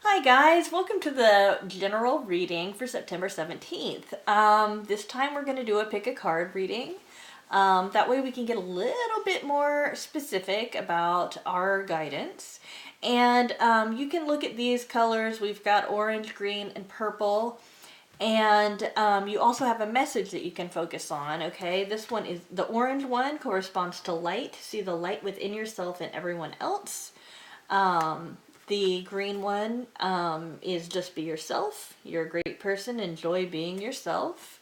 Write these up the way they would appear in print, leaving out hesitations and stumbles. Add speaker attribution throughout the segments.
Speaker 1: Hi guys, welcome to the general reading for September 17th. This time we're going to do a pick a card reading. That way we can get a little bit more specific about our guidance. And you can look at these colors. We've got orange, green, and purple. And you also have a message that you can focus on, okay? This one is, the orange one corresponds to light. See the light within yourself and everyone else. The green one is just be yourself. You're a great person. Enjoy being yourself.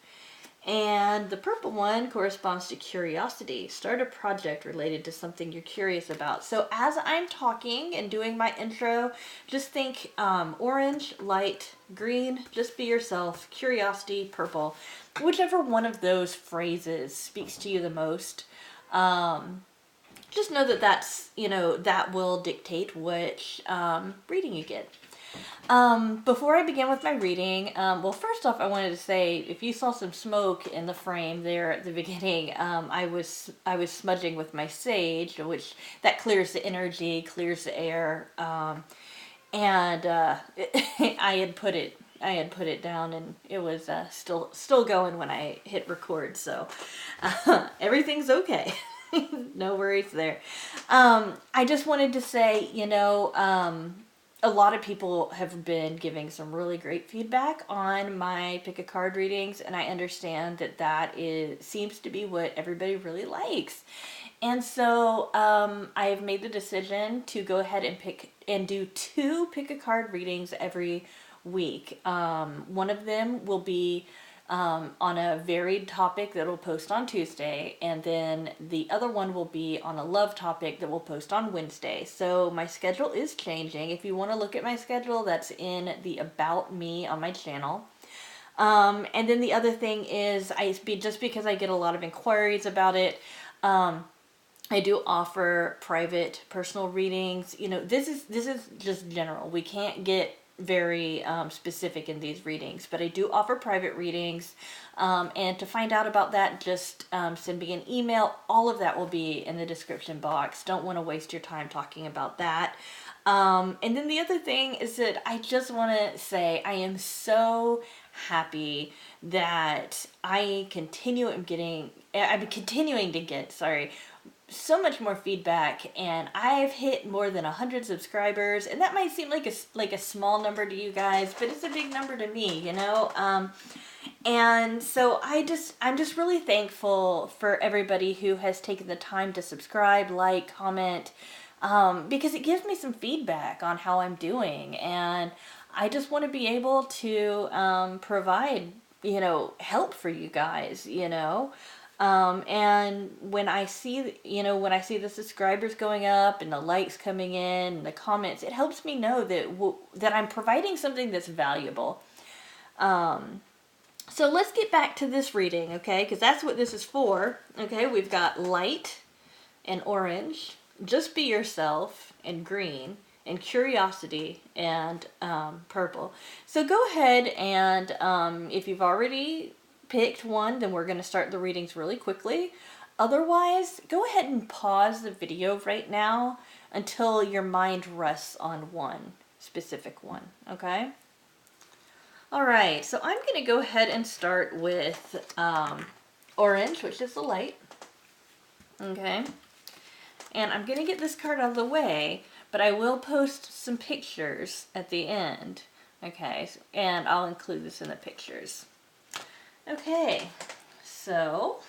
Speaker 1: And the purple one corresponds to curiosity. Start a project related to something you're curious about. So as I'm talking and doing my intro, just think orange, light, green, just be yourself, curiosity, purple. Whichever one of those phrases speaks to you the most. Just know that that will dictate which reading you get. Before I begin with my reading, well, first off, I wanted to say, if you saw some smoke in the frame there at the beginning, I was smudging with my sage, which that clears the energy, clears the air, and I had put it down, and it was still going when I hit record, so everything's okay. No worries there. I just wanted to say, a lot of people have been giving some really great feedback on my pick a card readings, and I understand that seems to be what everybody really likes. And so I've made the decision to go ahead and do 2 pick a card readings every week. One of them will be on a varied topic that will post on Tuesday, and then the other one will be on a love topic that will post on Wednesday. So my schedule is changing. If you want to look at my schedule, that's in the About Me on my channel. And then the other thing is, just because I get a lot of inquiries about it, I do offer private personal readings. This is just general. We can't get very specific in these readings, but I do offer private readings, and to find out about that, just send me an email. All of that will be in the description box. Don't want to waste your time talking about that. And then the other thing is that I just want to say I am so happy that I'm continuing to get, so much more feedback, and I've hit more than 100 subscribers, and that might seem like a small number to you guys, but it's a big number to me, and so I'm just really thankful for everybody who has taken the time to subscribe, like, comment, because it gives me some feedback on how I'm doing, and I just want to be able to provide help for you guys, and when I see the subscribers going up and the likes coming in and the comments, it helps me know that I'm providing something that's valuable. So let's get back to this reading, okay? Because that's what this is for. Okay, we've got light and orange, just be yourself, and green, and curiosity, and purple. So go ahead and if you've already picked one, then we're going to start the readings really quickly. Otherwise, go ahead and pause the video right now until your mind rests on one specific one, okay? All right, so I'm going to go ahead and start with orange, which is the light, okay? And I'm going to get this card out of the way, but I will post some pictures at the end, okay? And I'll include this in the pictures. Okay, so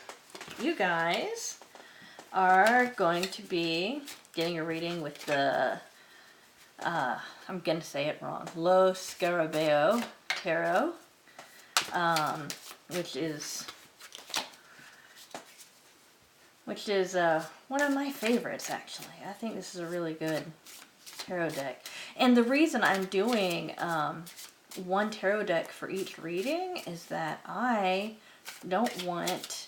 Speaker 1: you guys are going to be getting a reading with the, I'm going to say it wrong, Lo Scarabeo Tarot, which is one of my favorites, actually. I think this is a really good tarot deck. And the reason I'm doing one tarot deck for each reading is that I don't want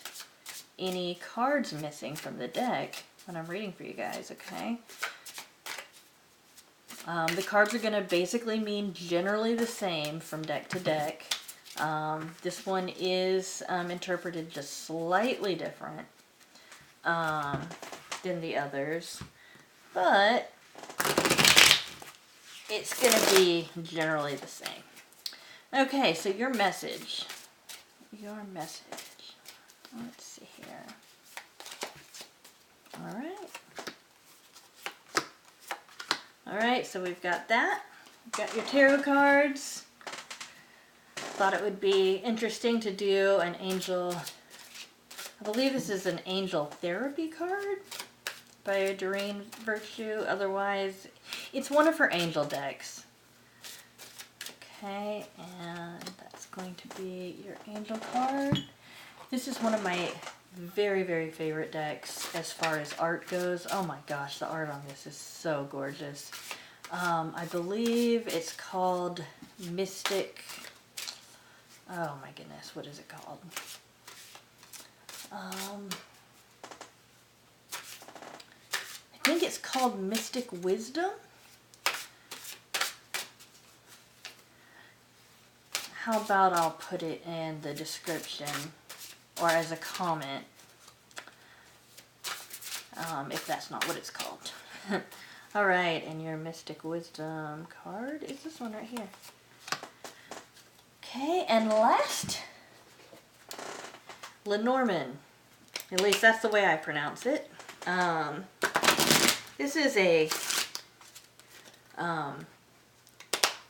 Speaker 1: any cards missing from the deck when I'm reading for you guys, okay? The cards are going to basically mean generally the same from deck to deck. This one is interpreted just slightly different than the others, but it's going to be generally the same. Okay, so your message. Your message. Let's see here. All right. All right, so we've got that. We've got your tarot cards. Thought it would be interesting to do an angel. I believe this is an angel therapy card by Doreen Virtue. Otherwise, it's one of her angel decks. Okay, and that's going to be your angel card. This is one of my very, very favorite decks as far as art goes. Oh my gosh, the art on this is so gorgeous. I believe it's called Mystic. Oh my goodness, what is it called? I think it's called Mystic Wisdom. How about I'll put it in the description or as a comment if that's not what it's called. All right, and your Mystic Wisdom card is this one right here. Okay, and last, Lenormand. At least that's the way I pronounce it. This is a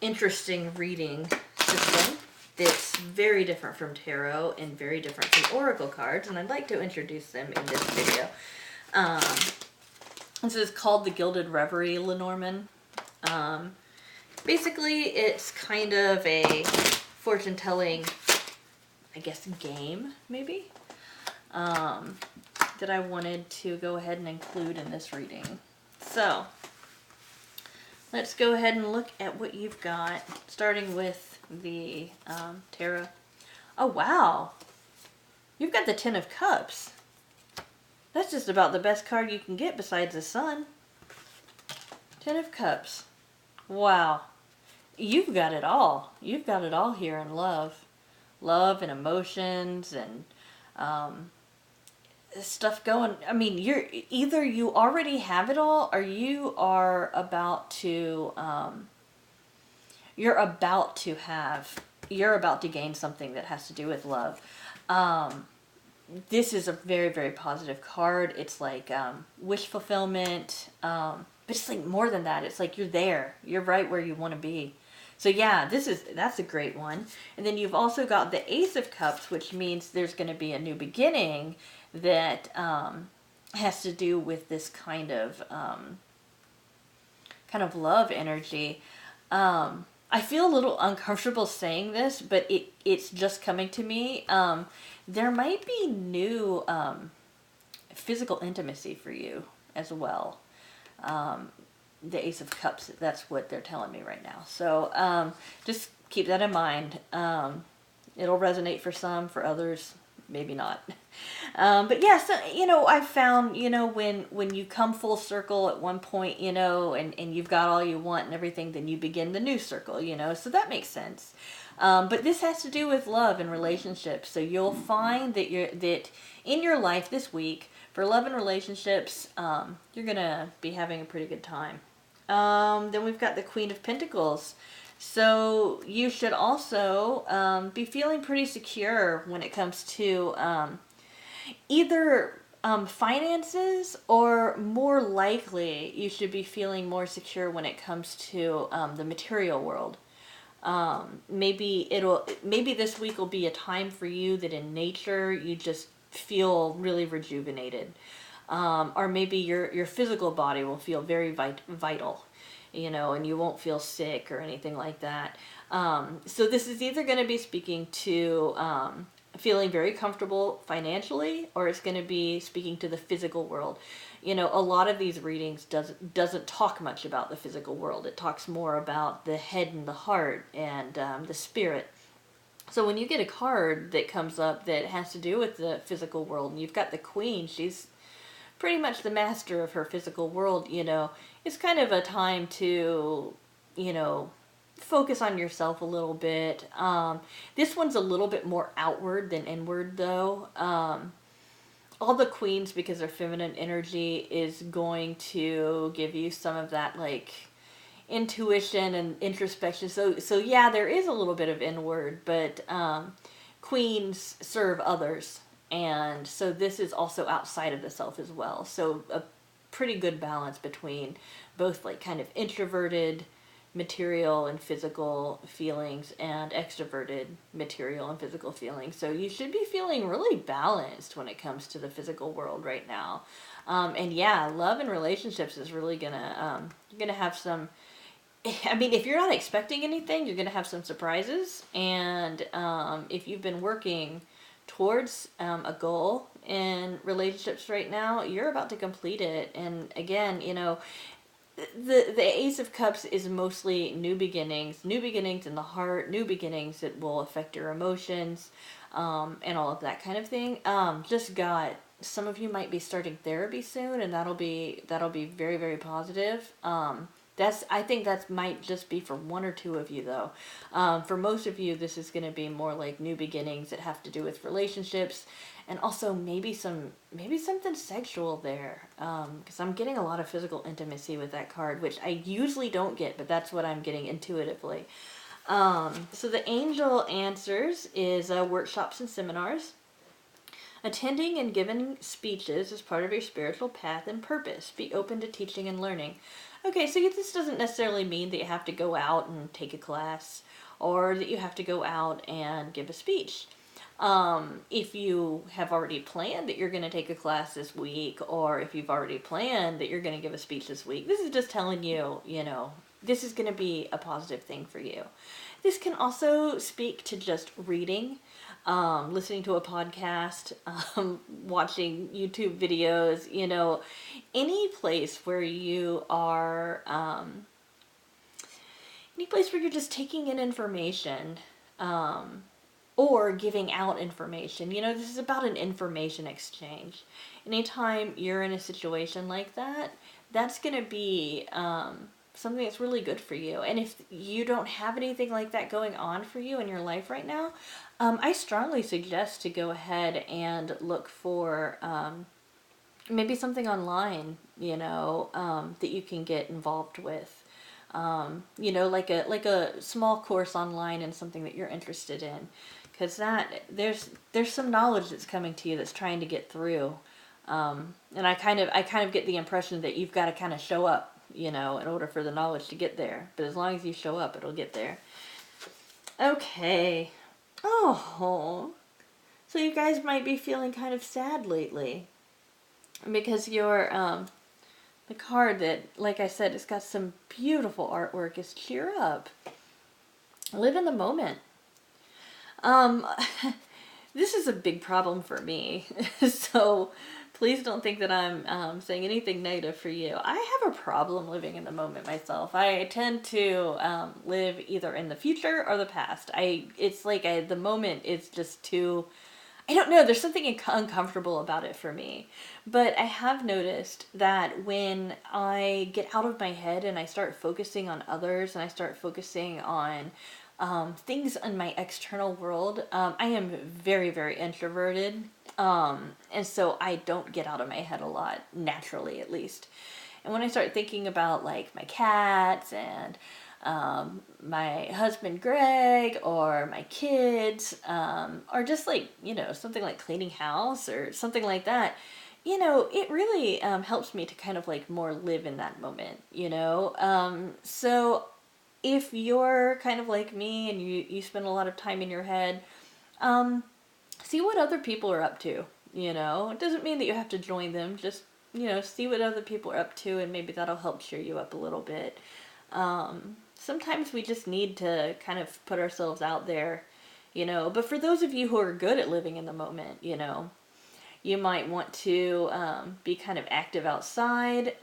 Speaker 1: interesting reading system that's very different from tarot and very different from oracle cards, and I'd like to introduce them in this video. This is called the Gilded Reverie Lenormand. Basically, it's kind of a fortune-telling, I guess, game, maybe, that I wanted to go ahead and include in this reading. So, let's go ahead and look at what you've got, starting with the tarot. Oh, wow. You've got the Ten of Cups. That's just about the best card you can get besides the Sun. Ten of Cups. Wow. You've got it all. You've got it all here in love. Love and emotions and stuff going. I mean, either you already have it all or you are about to you're about to gain something that has to do with love. This is a very, very positive card. It's like wish fulfillment, but it's like more than that. It's like you're there. You're right where you want to be. So yeah, that's a great one. And then you've also got the Ace of Cups, which means there's going to be a new beginning that has to do with this kind of love energy. I feel a little uncomfortable saying this, but it's just coming to me. There might be new physical intimacy for you as well. The Ace of Cups, that's what they're telling me right now. So just keep that in mind. It'll resonate for some, for others, maybe not. But yeah, so, I've found, when you come full circle at one point, and you've got all you want and everything, then you begin the new circle, so that makes sense. But this has to do with love and relationships. So you'll find that in your life this week, for love and relationships, you're going to be having a pretty good time. Then we've got the Queen of Pentacles. So you should also be feeling pretty secure when it comes to either finances, or more likely you should be feeling more secure when it comes to the material world. Maybe this week will be a time for you that in nature you just feel really rejuvenated. Or maybe your physical body will feel very vital, and you won't feel sick or anything like that. So this is either going to be speaking to feeling very comfortable financially, or it's going to be speaking to the physical world. A lot of these readings doesn't talk much about the physical world. It talks more about the head and the heart and the spirit. So when you get a card that comes up that has to do with the physical world, and you've got the Queen, she's pretty much the master of her physical world, it's kind of a time to, focus on yourself a little bit. This one's a little bit more outward than inward, though. All the queens, because their feminine energy is going to give you some of that, like, intuition and introspection. So yeah, there is a little bit of inward, but queens serve others, and so this is also outside of the self as well. So a pretty good balance between both like kind of introverted material and physical feelings and extroverted material and physical feelings. So you should be feeling really balanced when it comes to the physical world right now. And yeah, love and relationships is really you're gonna have some. I mean, if you're not expecting anything, you're gonna have some surprises. And if you've been working towards a goal in relationships right now, you're about to complete it. And again, the Ace of Cups is mostly new beginnings in the heart, new beginnings that will affect your emotions, and all of that kind of thing. Just got some of you might be starting therapy soon, and that'll be very, very positive. I think that might just be for one or two of you though. For most of you, this is going to be more like new beginnings that have to do with relationships, and also maybe something sexual there. Because I'm getting a lot of physical intimacy with that card, which I usually don't get, but that's what I'm getting intuitively. So the angel answers is workshops and seminars. Attending and giving speeches is part of your spiritual path and purpose. Be open to teaching and learning. Okay, so this doesn't necessarily mean that you have to go out and take a class or that you have to go out and give a speech. If you have already planned that you're going to take a class this week, or if you've already planned that you're going to give a speech this week, this is just telling you, this is going to be a positive thing for you. This can also speak to just reading, listening to a podcast, watching YouTube videos, any place where you are, any place where you're just taking in information, or giving out information. This is about an information exchange. Anytime you're in a situation like that, that's going to be something that's really good for you. And if you don't have anything like that going on for you in your life right now, I strongly suggest to go ahead and look for maybe something online, that you can get involved with. Like a small course online and something that you're interested in, because there's some knowledge that's coming to you that's trying to get through, and I kind of get the impression that you've got to kind of show up, in order for the knowledge to get there. But as long as you show up, it'll get there. Okay. Oh, so you guys might be feeling kind of sad lately because you're the card that, like I said, it's got some beautiful artwork is cheer up. Live in the moment. This is a big problem for me. So please don't think that I'm saying anything negative for you. I have a problem living in the moment myself. I tend to live either in the future or the past. It's like the moment is just too... I don't know, there's something uncomfortable about it for me. But I have noticed that when I get out of my head and I start focusing on others and I start focusing on things in my external world, I am very, very introverted. And so I don't get out of my head a lot, naturally at least. And when I start thinking about like my cats and my husband Greg or my kids, or just like, something like cleaning house or something like that, it really helps me to kind of like more live in that moment, so if you're kind of like me and you spend a lot of time in your head, see what other people are up to, it doesn't mean that you have to join them, just, see what other people are up to, and maybe that'll help cheer you up a little bit. Sometimes we just need to kind of put ourselves out there, but for those of you who are good at living in the moment, you might want to be kind of active outside.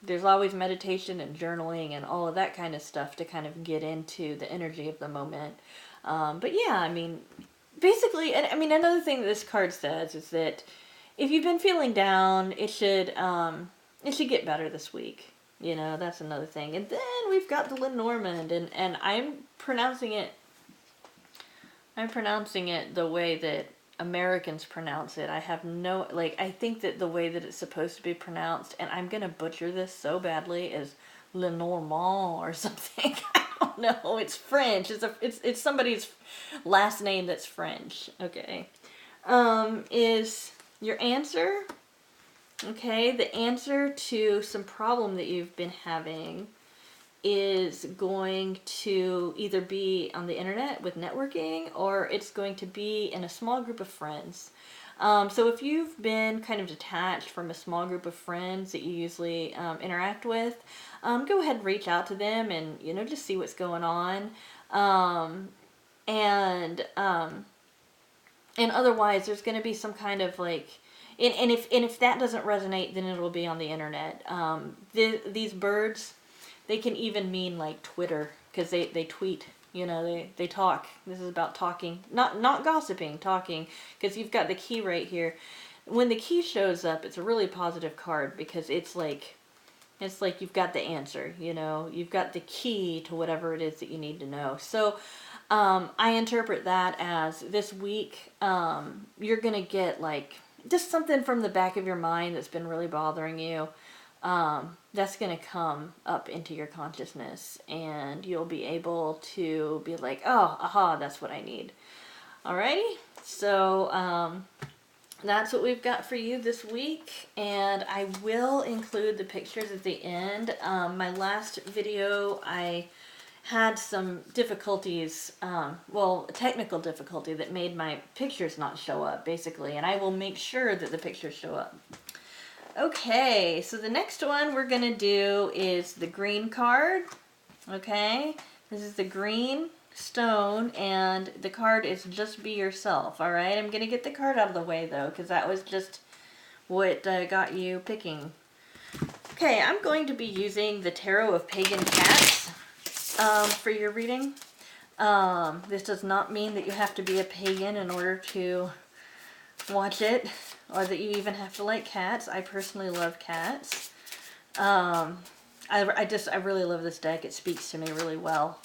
Speaker 1: There's always meditation and journaling and all of that kind of stuff to kind of get into the energy of the moment. But yeah, I mean, basically, and I mean, another thing that this card says is that if you've been feeling down, it should get better this week. That's another thing. And then we've got the Lenormand, and I'm pronouncing it the way that Americans pronounce it. I have I think that the way that it's supposed to be pronounced, and I'm going to butcher this so badly, is Lenormand or something. I don't know. It's French. It's somebody's last name that's French. Okay. Is your answer? Okay, the answer to some problem that you've been having is going to either be on the internet with networking, or it's going to be in a small group of friends. So if you've been kind of detached from a small group of friends that you usually interact with, go ahead and reach out to them and, you know, just see what's going on. And otherwise, there's going to be some kind of like, and if that doesn't resonate, then it'll be on the internet. These birds, they can even mean like Twitter, because they tweet. You know, they talk. This is about talking, not gossiping, talking, because you've got the key right here. When the key shows up, it's a really positive card, because it's like you've got the answer, you know, you've got the key to whatever it is that you need to know. So I interpret that as this week you're gonna get like just something from the back of your mind that's been really bothering you. That's going to come up into your consciousness, and you'll be able to be like, oh, aha, that's what I need. Alrighty, so that's what we've got for you this week, and I will include the pictures at the end. My last video, I had some difficulties, technical difficulty that made my pictures not show up, basically, and I will make sure that the pictures show up. Okay, so the next one we're going to do is the green card. Okay, this is the green stone, and the card is Just Be Yourself. All right, I'm going to get the card out of the way, though, because that was just what got you picking. Okay, I'm going to be using the Tarot of Pagan Cats for your reading. This does not mean that you have to be a pagan in order to watch it, or that you even have to like cats. I personally love cats. I really love this deck. It speaks to me really well.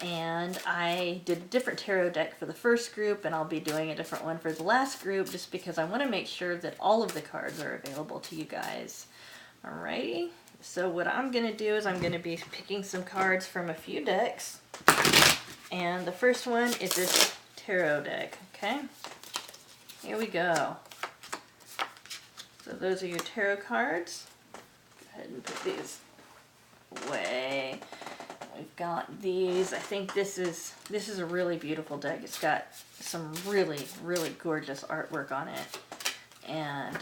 Speaker 1: And I did a different tarot deck for the first group, and I'll be doing a different one for the last group, just because I want to make sure that all of the cards are available to you guys. Alrighty, so what I'm going to do is I'm going to be picking some cards from a few decks, and the first one is this tarot deck. Okay, here we go. So those are your tarot cards. Go ahead and put these away. We've got these. I think this is a really beautiful deck. It's got some really, really gorgeous artwork on it. And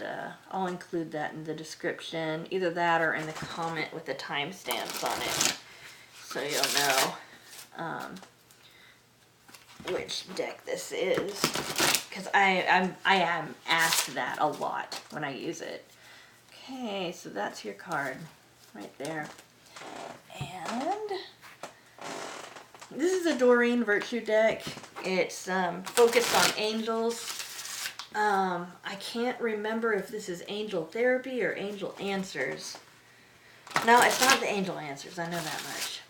Speaker 1: I'll include that in the description. Either that or in the comment with the timestamps on it. So you'll know which deck this is. Because I am asked that a lot when I use it. Okay, so that's your card right there. And this is a Doreen Virtue deck. It's focused on angels. I can't remember if this is Angel Therapy or Angel Answers. No, it's not the Angel Answers. I know that much.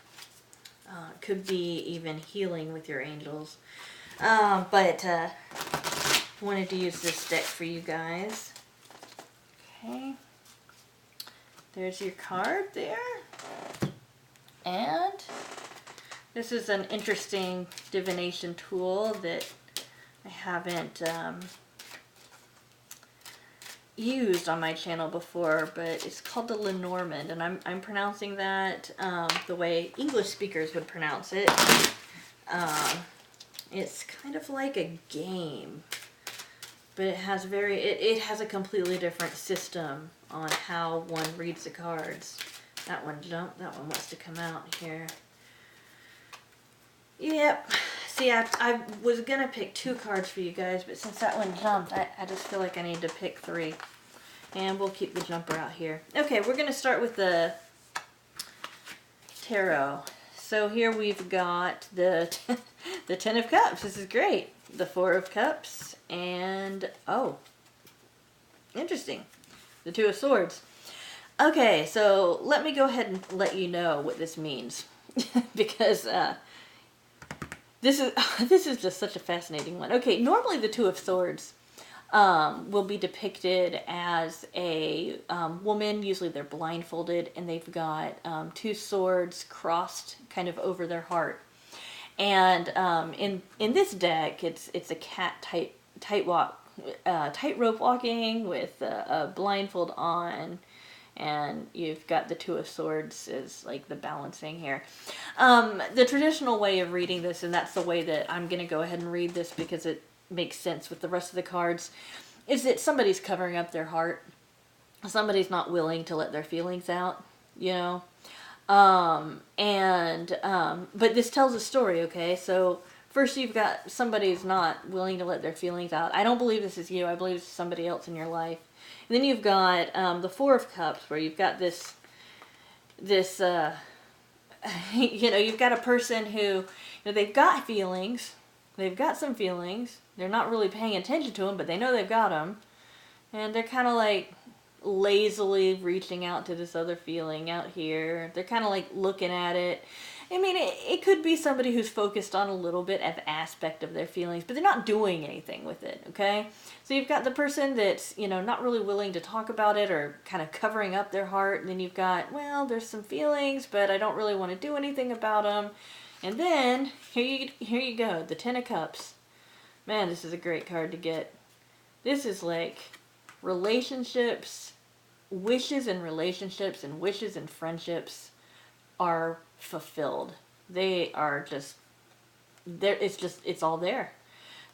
Speaker 1: It could be even healing with your angels. But wanted to use this deck for you guys. Okay. There's your card there. And this is an interesting divination tool that I haven't used on my channel before, but it's called the Lenormand, and I'm pronouncing that the way English speakers would pronounce it. It's kind of like a game, but it has it has a completely different system on how one reads the cards. That one jumped. That one wants to come out here. Yep. See, I was going to pick 2 cards for you guys, but since that one jumped, I just feel like I need to pick 3. And we'll keep the jumper out here. Okay, we're going to start with the tarot. So here we've got the the 10 of Cups. This is great. The 4 of Cups. And, oh, interesting. The 2 of Swords. Okay, so let me go ahead and let you know what this means. Because this is just such a fascinating one. Okay, normally the 2 of Swords will be depicted as a woman. Usually they're blindfolded and they've got two swords crossed kind of over their heart. And in this deck, it's a cat tightrope walking with a blindfold on, and you've got the two of swords is like the balancing here. The traditional way of reading this, and that's the way that I'm going to go ahead and read this because it makes sense with the rest of the cards, is that somebody's covering up their heart. Somebody's not willing to let their feelings out, you know. But this tells a story, okay? So first you've got somebody who's not willing to let their feelings out. I don't believe this is you. I believe this is somebody else in your life. And then you've got the Four of Cups, where you've got this you know, you've got a person who, you know, they've got feelings. They've got some feelings. They're not really paying attention to them, but they know they've got them. And they're kind of like lazily reaching out to this other feeling out here. They're kind of like looking at it. I mean, it could be somebody who's focused on a little bit of aspect of their feelings, but they're not doing anything with it, okay? So you've got the person that's, you know, not really willing to talk about it or kind of covering up their heart. And then you've got, well, there's some feelings, but I don't really want to do anything about them. And then, here you go, the Ten of Cups. Man, this is a great card to get. This is like relationships, wishes and relationships and wishes and friendships are fulfilled. They are just there. It's all there.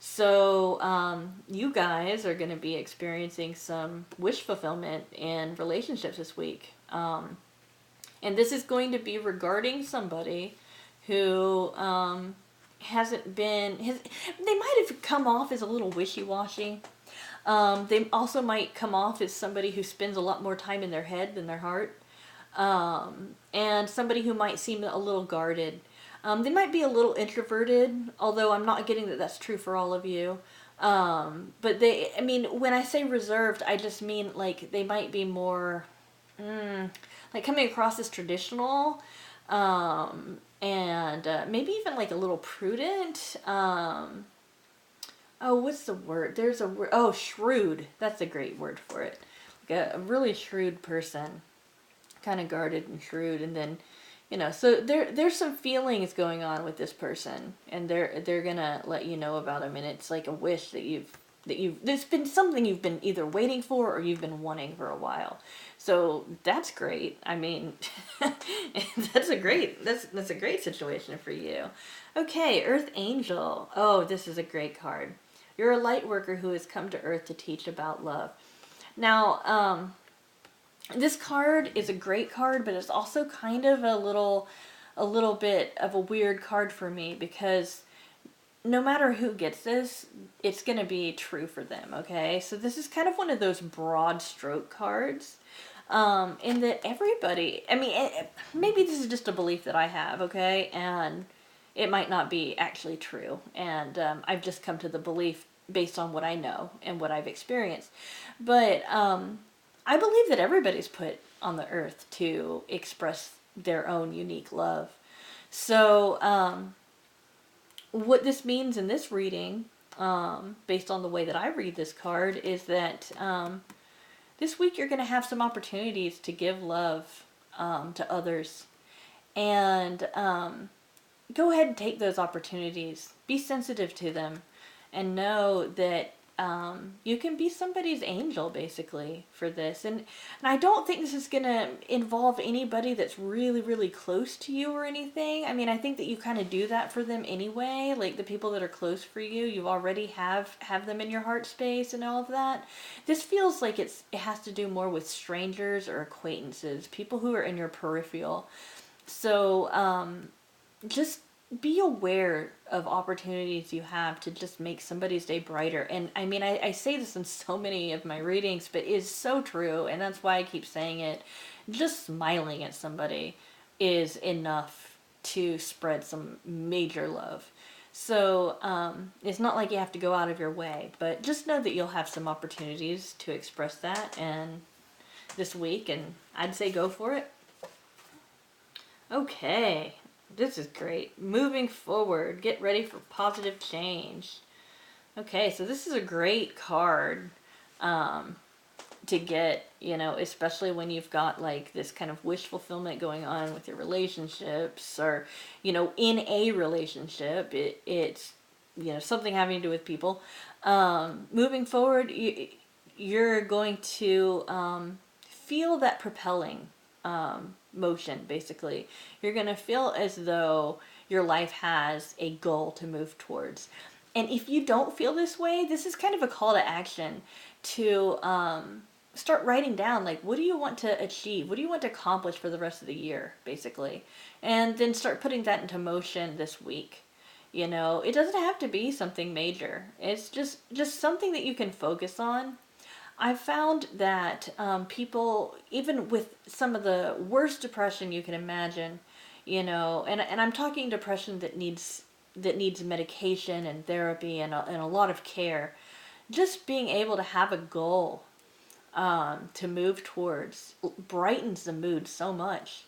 Speaker 1: So you guys are going to be experiencing some wish fulfillment in relationships this week. And this is going to be regarding somebody who hasn't been, they might have come off as a little wishy-washy. They also might come off as somebody who spends a lot more time in their head than their heart. And somebody who might seem a little guarded. They might be a little introverted, although I'm not getting that that's true for all of you. But I mean, when I say reserved, I just mean like they might be more, like coming across as traditional, and maybe even like a little prudent. Oh, what's the word? There's a word. Oh, shrewd. That's a great word for it. Like a really shrewd person. Kind of guarded and shrewd. And then, you know, so there's some feelings going on with this person. And they're going to let you know about them. And it's like a wish that there's been something you've been either waiting for or you've been wanting for a while. So that's great. I mean, that's a great situation for you. Okay, Earth Angel. Oh, this is a great card. You're a light worker who has come to Earth to teach about love. Now, this card is a great card, but it's also kind of a little bit of a weird card for me because no matter who gets this, it's going to be true for them, okay? So this is kind of one of those broad stroke cards. In that everybody, I mean, maybe this is just a belief that I have, okay? And it might not be actually true. And I've just come to the belief based on what I know and what I've experienced. But I believe that everybody's put on the earth to express their own unique love. So what this means in this reading, based on the way that I read this card, is that this week you're going to have some opportunities to give love to others. And go ahead and take those opportunities. Be sensitive to them. And know that you can be somebody's angel, basically, for this. And I don't think this is going to involve anybody that's really, really close to you or anything. I mean, I think that you kind of do that for them anyway. Like, the people that are close for you, you already have them in your heart space and all of that. This feels like it has to do more with strangers or acquaintances, people who are in your peripheral. So, just be aware of opportunities you have to just make somebody's day brighter. And I mean, I say this in so many of my readings, but it's so true. And that's why I keep saying it. Just smiling at somebody is enough to spread some major love. So it's not like you have to go out of your way, but just know that you'll have some opportunities to express that and this week. And I'd say go for it. Okay. This is great. Moving forward, get ready for positive change. Okay, so this is a great card to get, especially when you've got like this kind of wish fulfillment going on with your relationships, or, in a relationship. It's, something having to do with people. Moving forward, you're going to feel that propelling motion, basically. You're going to feel as though your life has a goal to move towards. And if you don't feel this way, this is kind of a call to action to start writing down, like, what do you want to achieve? What do you want to accomplish for the rest of the year, basically? And then start putting that into motion this week. It doesn't have to be something major. It's just something that you can focus on. I've found that people, even with some of the worst depression you can imagine, and I'm talking depression that needs medication and therapy and a lot of care, just being able to have a goal to move towards brightens the mood so much.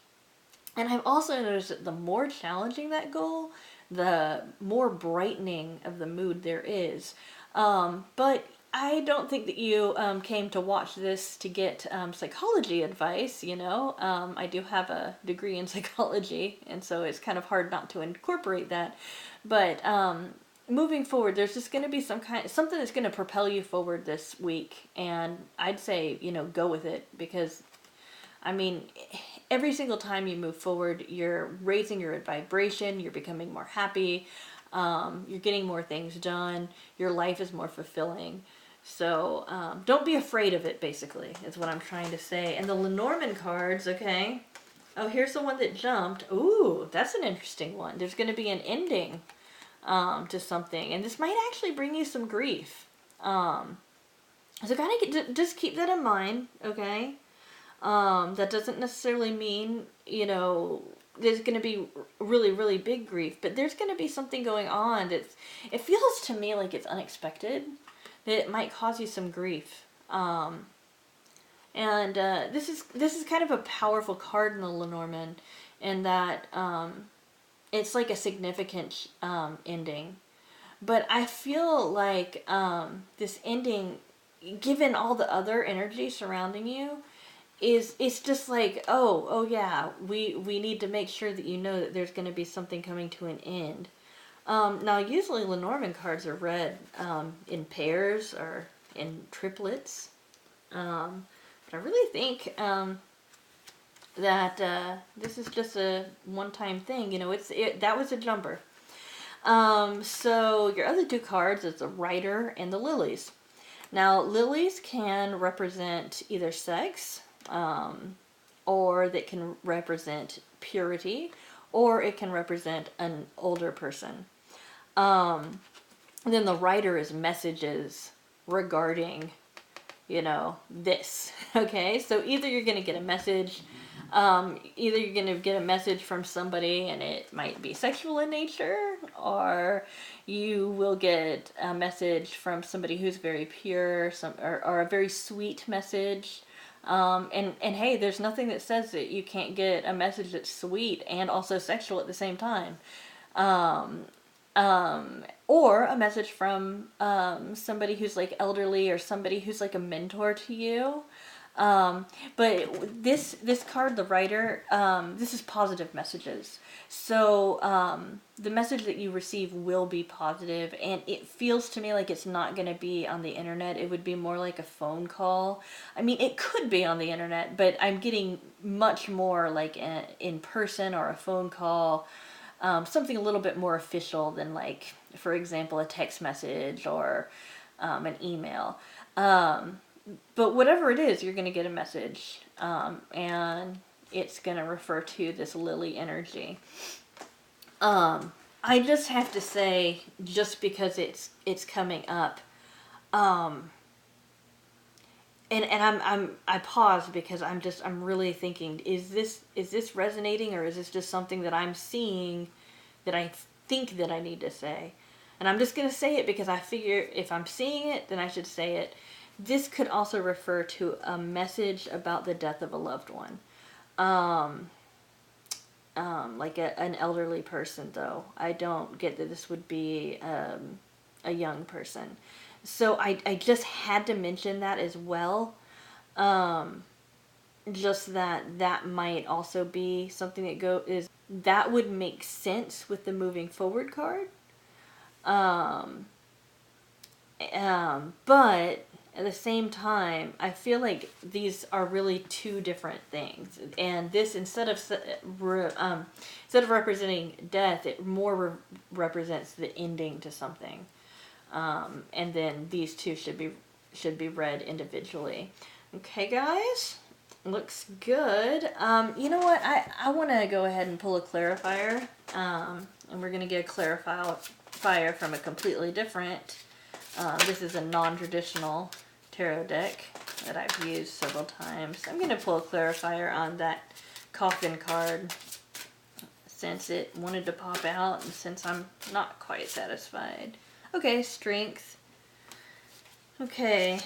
Speaker 1: And I've also noticed that the more challenging that goal, the more brightening of the mood there is. But I don't think that you came to watch this to get psychology advice, I do have a degree in psychology, and so it's kind of hard not to incorporate that. But moving forward, there's just going to be something that's going to propel you forward this week. And I'd say, go with it, because I mean, every single time you move forward, you're raising your vibration, you're becoming more happy, you're getting more things done, your life is more fulfilling. So don't be afraid of it, basically, is what I'm trying to say. And the Lenormand cards, okay. Oh, here's the one that jumped. Ooh, that's an interesting one. There's going to be an ending to something, and this might actually bring you some grief. So kind of just keep that in mind, okay? That doesn't necessarily mean, there's going to be really, really big grief, but there's going to be something going on it feels to me like it's unexpected, that it might cause you some grief. And this is kind of a powerful card in the Lenormand, in that it's like a significant ending. But I feel like this ending, given all the other energy surrounding you, it's just like, oh yeah, we need to make sure that you know that there's going to be something coming to an end. Now, usually Lenormand cards are read in pairs or in triplets, but I really think that this is just a one-time thing. That was a jumper. So your other two cards is the Rider and the Lilies. Now, lilies can represent either sex, or that can represent purity, or it can represent an older person. And then the Rider is messages regarding, this. Okay, so either you're going to get a message, either you're going to get a message from somebody and it might be sexual in nature, or you will get a message from somebody who's very pure, or a very sweet message. And hey, there's nothing that says that you can't get a message that's sweet and also sexual at the same time. Or a message from somebody who's like elderly, or somebody who's like a mentor to you. But this card, the Rider, this is positive messages. So the message that you receive will be positive, and it feels to me like it's not going to be on the internet. It would be more like a phone call. I mean, it could be on the internet, but I'm getting much more like in person or a phone call. Something a little bit more official than, like, for example, a text message or an email. But whatever it is, you're going to get a message, and it's going to refer to this lily energy. I just have to say, just because it's coming up, and I pause because I'm really thinking, is this resonating, or is this just something that I'm seeing that I think that I need to say? And I'm just going to say it because I figure if I'm seeing it, then I should say it. This could also refer to a message about the death of a loved one. Like an elderly person, though. I don't get that this would be a young person. So I just had to mention that as well. Just that might also be something that would make sense with the moving forward card. Um, but at the same time, I feel like these are really two different things. And this, instead of representing death, it more represents the ending to something. And then these two should be read individually. Okay, guys, looks good. You know what? I want to go ahead and pull a clarifier, and we're gonna get a clarifier from a completely different. This is a non-traditional tarot deck that I've used several times. I'm going to pull a clarifier on that coffin card since it wanted to pop out and since I'm not quite satisfied. Okay, strength. Okay,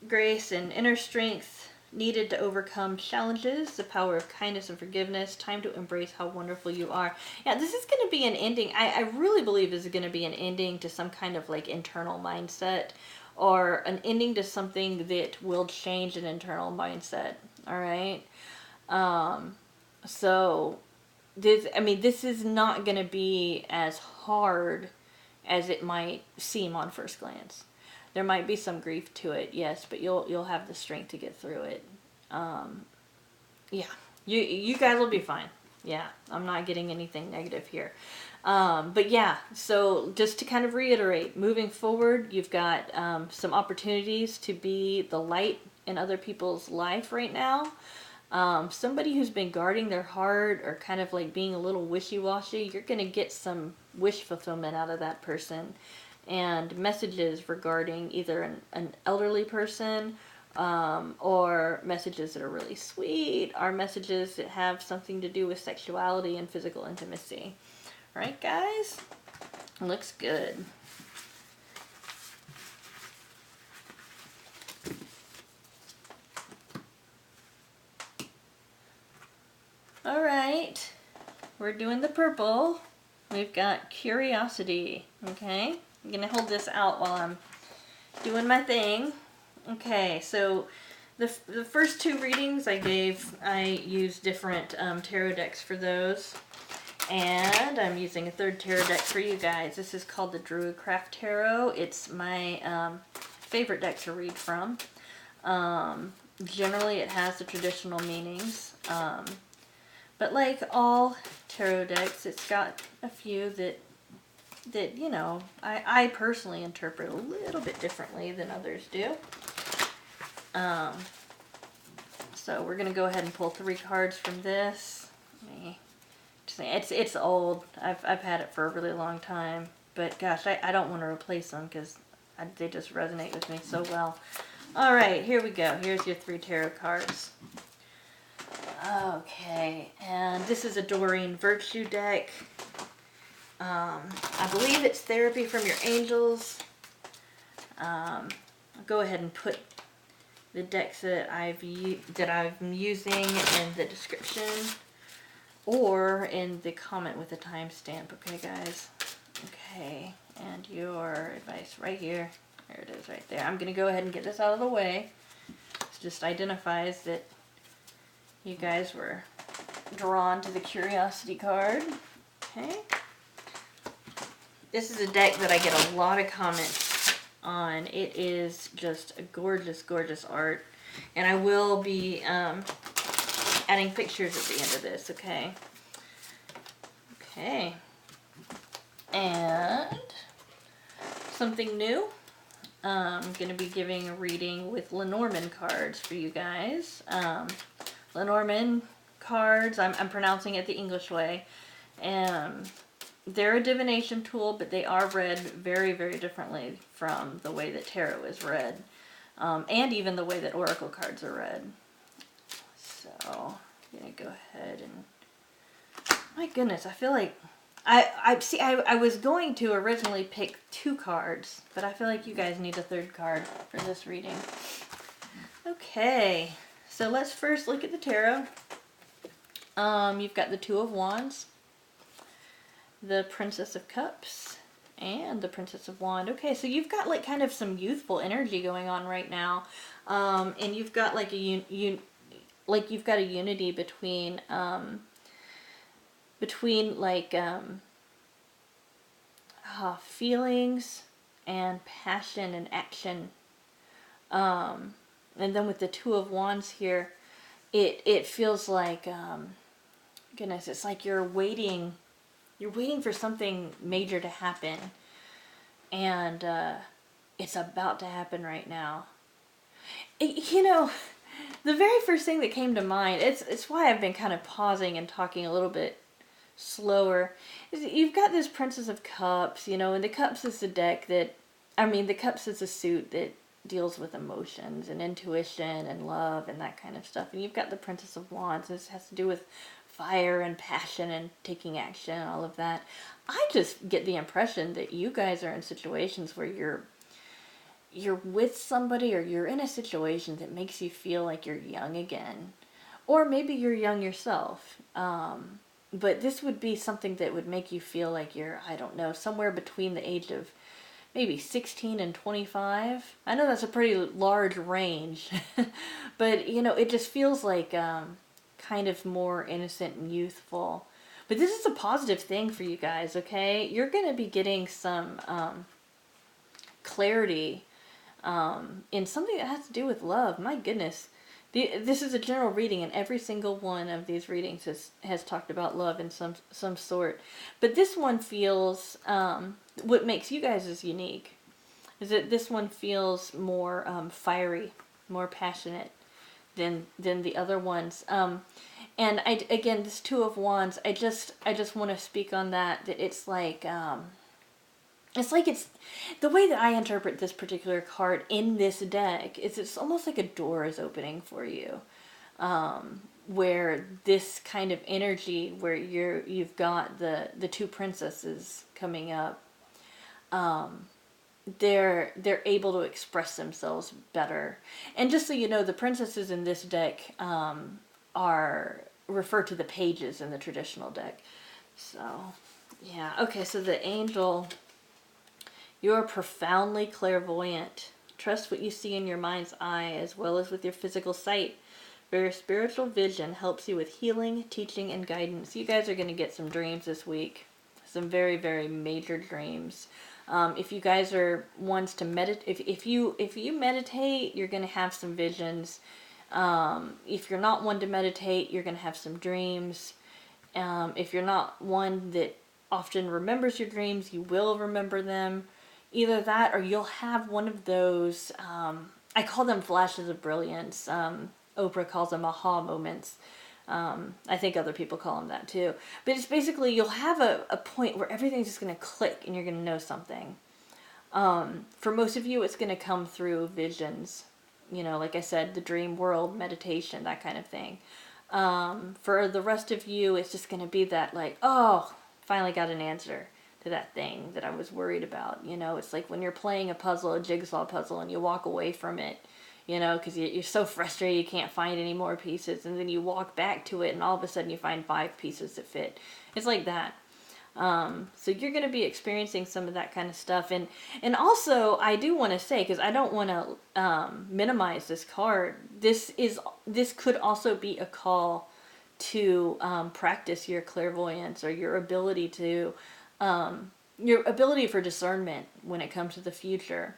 Speaker 1: grace and inner strength needed to overcome challenges, the power of kindness and forgiveness, time to embrace how wonderful you are. Yeah, this is going to be an ending. I really believe this is going to be an ending to some kind of like internal mindset, or an ending to something that will change an internal mindset. All right. So this is not going to be as hard as it might seem on first glance. There might be some grief to it, yes, but you'll have the strength to get through it. Yeah, you guys will be fine. Yeah, I'm not getting anything negative here. But yeah, so just to kind of reiterate, moving forward, you've got some opportunities to be the light in other people's life right now. Somebody who's been guarding their heart or kind of like being a little wishy-washy, you're going to get some wish fulfillment out of that person. And messages regarding either an elderly person, or messages that are really sweet, are messages that have something to do with sexuality and physical intimacy. All right, guys? Looks good. All right. We're doing the purple. We've got curiosity. Okay? I'm going to hold this out while I'm doing my thing. Okay, so the first two readings I used different tarot decks for those. And I'm using a third tarot deck for you guys. This is called the Druidcraft Tarot. It's my favorite deck to read from. Generally, it has the traditional meanings. But like all tarot decks, it's got a few that you know, I personally interpret a little bit differently than others do. So we're going to go ahead and pull 3 cards from this. It's old. I've had it for a really long time. But gosh, I don't want to replace them because they just resonate with me so well. Alright, here we go. Here's your 3 tarot cards. Okay, and this is a Doreen Virtue deck. I believe it's Therapy from Your Angels. I'll go ahead and put the decks that I'm using in the description or in the comment with a timestamp. Okay, guys. Okay, and your advice right here. There it is, right there. I'm gonna go ahead and get this out of the way. It just identifies that you guys were drawn to the Curiosity card. Okay. This is a deck that I get a lot of comments on. It is just a gorgeous, gorgeous art. And I will be adding pictures at the end of this, okay? Okay. And something new. I'm going to be giving a reading with Lenormand cards for you guys. Lenormand cards, I'm pronouncing it the English way. They're a divination tool, but they are read very, very differently from the way that tarot is read. And even the way that oracle cards are read. So, I'm going to go ahead and... My goodness, I feel like... I was going to originally pick 2 cards, but I feel like you guys need a 3rd card for this reading. Okay, so let's first look at the tarot. You've got the 2 of Wands, the Princess of Cups, And the Princess of Wand. Okay, so you've got like kind of some youthful energy going on right now, and you've got like like you've got a unity between like feelings and passion and action. And then with the Two of Wands here, it feels like goodness, it's like you're waiting for something major to happen, and it's about to happen right now. You know, the very first thing that came to mind, it's why I've been kind of pausing and talking a little bit slower, is you've got this Princess of Cups, you know, and the Cups is the deck that, I mean, the Cups is a suit that deals with emotions and intuition and love and that kind of stuff. And you've got the Princess of Wands. This has to do with fire and passion and taking action and all of that. I just get the impression that you guys are in situations where you're with somebody, or you're in a situation that makes you feel like you're young again. Or maybe you're young yourself. But this would be something that would make you feel like you're, I don't know, somewhere between the age of maybe 16 and 25. I know that's a pretty large range, but you know, it just feels like kind of more innocent and youthful. But this is a positive thing for you guys, okay? You're going to be getting some clarity in something that has to do with love. My goodness. This is a general reading, and every single one of these readings has talked about love in some sort. But this one feels, what makes you guys is unique, is that this one feels more fiery, more passionate than the other ones. And again, this Two of Wands, I just want to speak on that it's like, it's the way that I interpret this particular card in this deck is it's almost like a door is opening for you, where this kind of energy where you've got the two princesses coming up, they're able to express themselves better. And just so you know, the princesses in this deck are referred to the pages in the traditional deck. So yeah, okay, so the angel. You are profoundly clairvoyant. Trust what you see in your mind's eye as well as with your physical sight. For your spiritual vision helps you with healing, teaching, and guidance. You guys are going to get some dreams this week. Some very, very major dreams. If you guys are ones to meditate, if you meditate, you're going to have some visions. If you're not one to meditate, you're going to have some dreams. If you're not one that often remembers your dreams, you will remember them. Either that, or you'll have one of those, I call them flashes of brilliance. Oprah calls them aha moments. I think other people call them that too. But it's basically, you'll have a point where everything's just going to click and you're going to know something. For most of you, it's going to come through visions. You know, like I said, the dream world, meditation, that kind of thing. For the rest of you, it's just going to be that like, oh, finally got an answer to that thing that I was worried about. You know, it's like when you're playing a puzzle, a jigsaw puzzle, and you walk away from it, you know, because you're so frustrated you can't find any more pieces, and then you walk back to it and all of a sudden you find 5 pieces that fit. It's like that. So you're going to be experiencing some of that kind of stuff. And also, I do want to say, because I don't want to minimize this card, this could also be a call to practice your clairvoyance, or your ability for discernment when it comes to the future,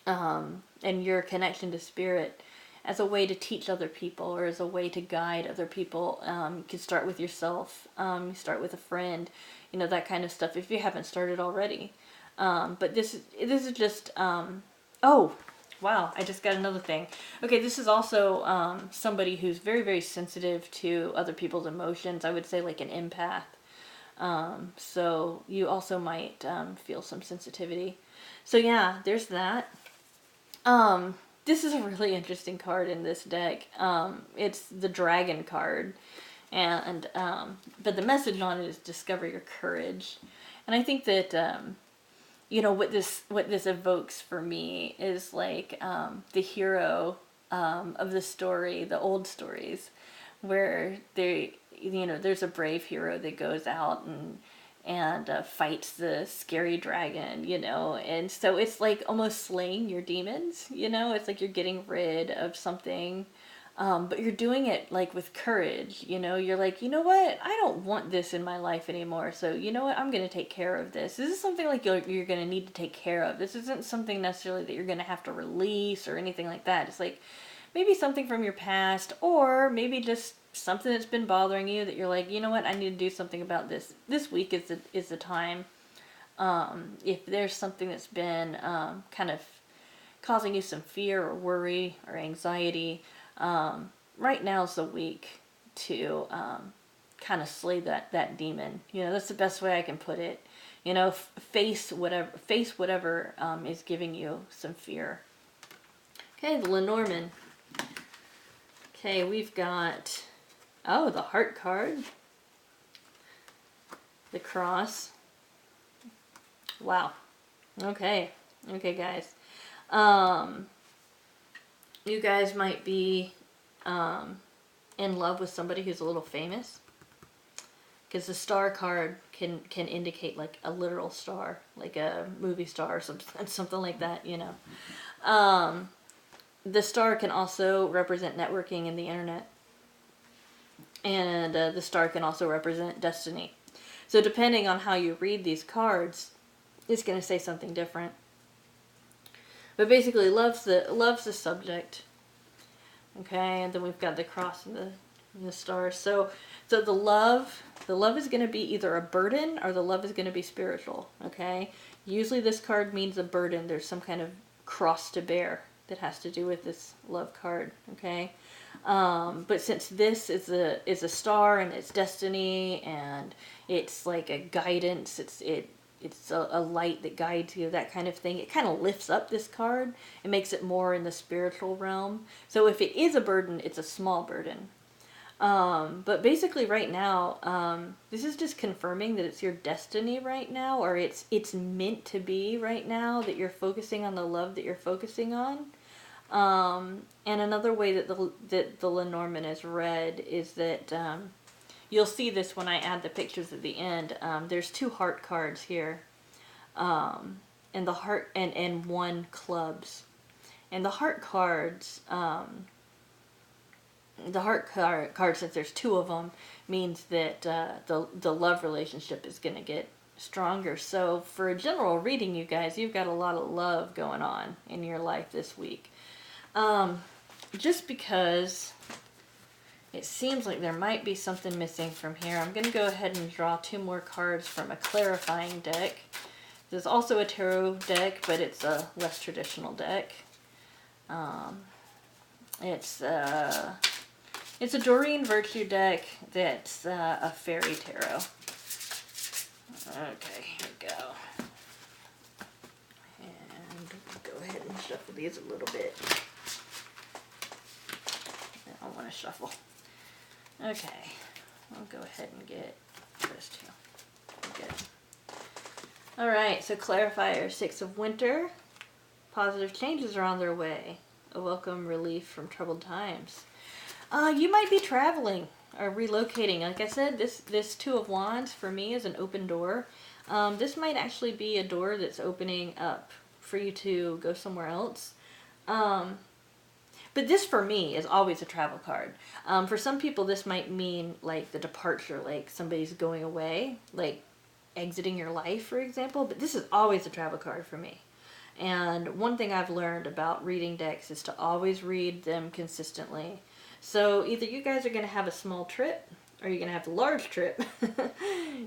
Speaker 1: and your connection to spirit as a way to teach other people, or as a way to guide other people. You can start with yourself, you start with a friend, you know, that kind of stuff if you haven't started already. But this is just, oh, wow, I just got another thing. Okay, this is also somebody who's very, very sensitive to other people's emotions. I would say like an empath. So you also might feel some sensitivity. So yeah, there's that. This is a really interesting card in this deck. It's the Dragon card. And but the message on it is discover your courage. And I think that you know, what this evokes for me is like the hero of the story, the old stories, where they, you know, there's a brave hero that goes out and fights the scary dragon, you know. And so it's like almost slaying your demons, you know. It's like you're getting rid of something, but you're doing it like with courage, you know. You're like, you know what, I don't want this in my life anymore, so you know what, I'm going to take care of this. This is something like you're going to need to take care of. This isn't something necessarily that you're going to have to release or anything like that. It's like maybe something from your past, or maybe just something that's been bothering you that you're like, you know what, I need to do something about this. This week is the time. If there's something that's been kind of causing you some fear or worry or anxiety, right now's the week to kind of slay that demon. You know, that's the best way I can put it. You know, face whatever is giving you some fear. Okay, the Lenormand. Okay, we've got, oh, the heart card, the cross. Wow. Okay, guys. You guys might be in love with somebody who's a little famous, because the star card can indicate like a literal star, like a movie star or something like that, you know. The star can also represent networking in the internet. And the star can also represent destiny. So depending on how you read these cards, it's going to say something different. But basically, love's the subject. Okay, and then we've got the cross and the stars. So the love is going to be either a burden, or the love is going to be spiritual. Okay, usually this card means a burden. There's some kind of cross to bear that has to do with this love card. Okay, but since this is a star, and it's destiny, and it's like a guidance, it's a light that guides you, that kind of thing. It kind of lifts up this card and makes it more in the spiritual realm. So if it is a burden, it's a small burden. But basically right now, this is just confirming that it's your destiny right now, or it's meant to be right now, that you're focusing on the love that you're focusing on. And another way that the Lenormand is read is that you'll see this when I add the pictures at the end. There's 2 heart cards here, and the heart and 1 clubs, and the heart cards. The heart card, since there's 2 of them, means that the love relationship is going to get stronger. So for a general reading, you guys, you've got a lot of love going on in your life this week. Just because it seems like there might be something missing from here, I'm going to go ahead and draw 2 more cards from a clarifying deck. There's also a tarot deck, but it's a less traditional deck. It's a Doreen Virtue deck that's a fairy tarot. Okay, here we go. And go ahead and shuffle these a little bit. I don't want to shuffle. Okay, I'll go ahead and get this too. Good. Alright, so clarifier, 6 of Winter. Positive changes are on their way. A welcome relief from troubled times. You might be traveling or relocating. Like I said, this 2 of Wands for me is an open door. This might actually be a door that's opening up for you to go somewhere else. But this for me is always a travel card. For some people this might mean like the departure, like somebody's going away, like exiting your life, for example. But this is always a travel card for me. And one thing I've learned about reading decks is to always read them consistently. So either you guys are going to have a small trip, or you're going to have a large trip,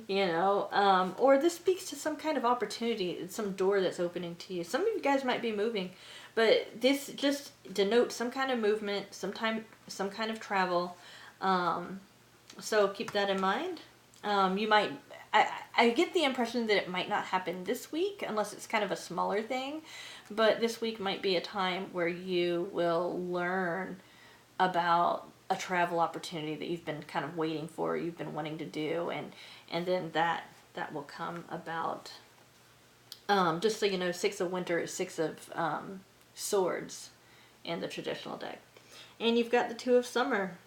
Speaker 1: you know, or this speaks to some kind of opportunity, some door that's opening to you. Some of you guys might be moving, but this just denotes some kind of movement, some kind of travel. So keep that in mind. You might, I get the impression that it might not happen this week unless it's kind of a smaller thing, but this week might be a time where you will learn about a travel opportunity that you've been kind of waiting for, you've been wanting to do, and then that will come about. Just so you know, 6 of Winter is 6 of swords in the traditional deck. And you've got the Two of Summer.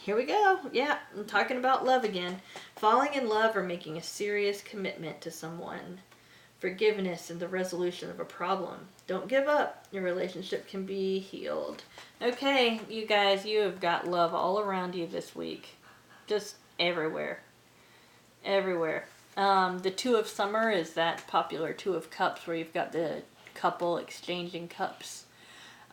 Speaker 1: Here we go. Yeah, I'm talking about love again. Falling in love or making a serious commitment to someone. Forgiveness and the resolution of a problem. Don't give up. Your relationship can be healed. Okay, you guys, you have got love all around you this week. Just everywhere. Everywhere. The Two of Summer is that popular Two of Cups where you've got the couple exchanging cups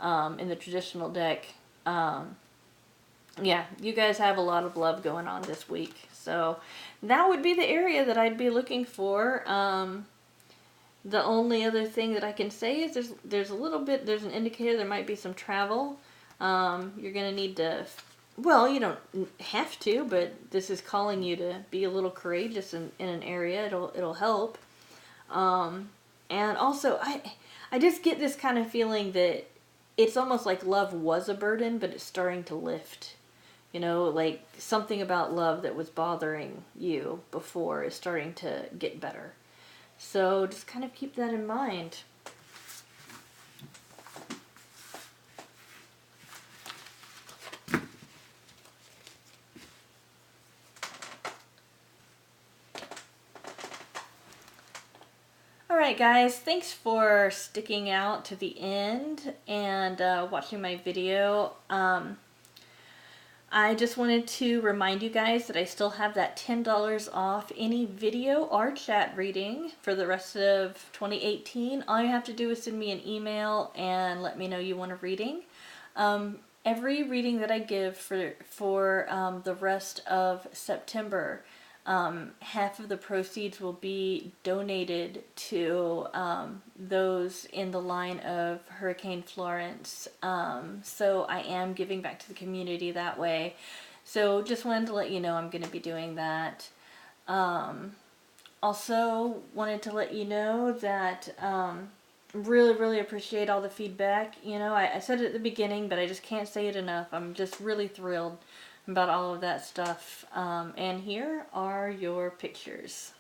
Speaker 1: in the traditional deck. Yeah, you guys have a lot of love going on this week. So that would be the area that I'd be looking for. The only other thing that I can say is there's a little bit, there's an indicator there might be some travel. You're going to need to, well, you don't have to, but this is calling you to be a little courageous in an area. It'll help. And also, I just get this kind of feeling that it's almost like love was a burden, but it's starting to lift. You know, like something about love that was bothering you before is starting to get better. So just kind of keep that in mind. Alright guys, thanks for sticking out to the end and watching my video. I just wanted to remind you guys that I still have that $10 off any video or chat reading for the rest of 2018. All you have to do is send me an email and let me know you want a reading. Every reading that I give for the rest of September, half of the proceeds will be donated to those in the line of Hurricane Florence. So I am giving back to the community that way. So just wanted to let you know I'm going to be doing that. Also wanted to let you know that really appreciate all the feedback. You know, I said it at the beginning, but I just can't say it enough. I'm just really thrilled about all of that stuff. And here are your pictures.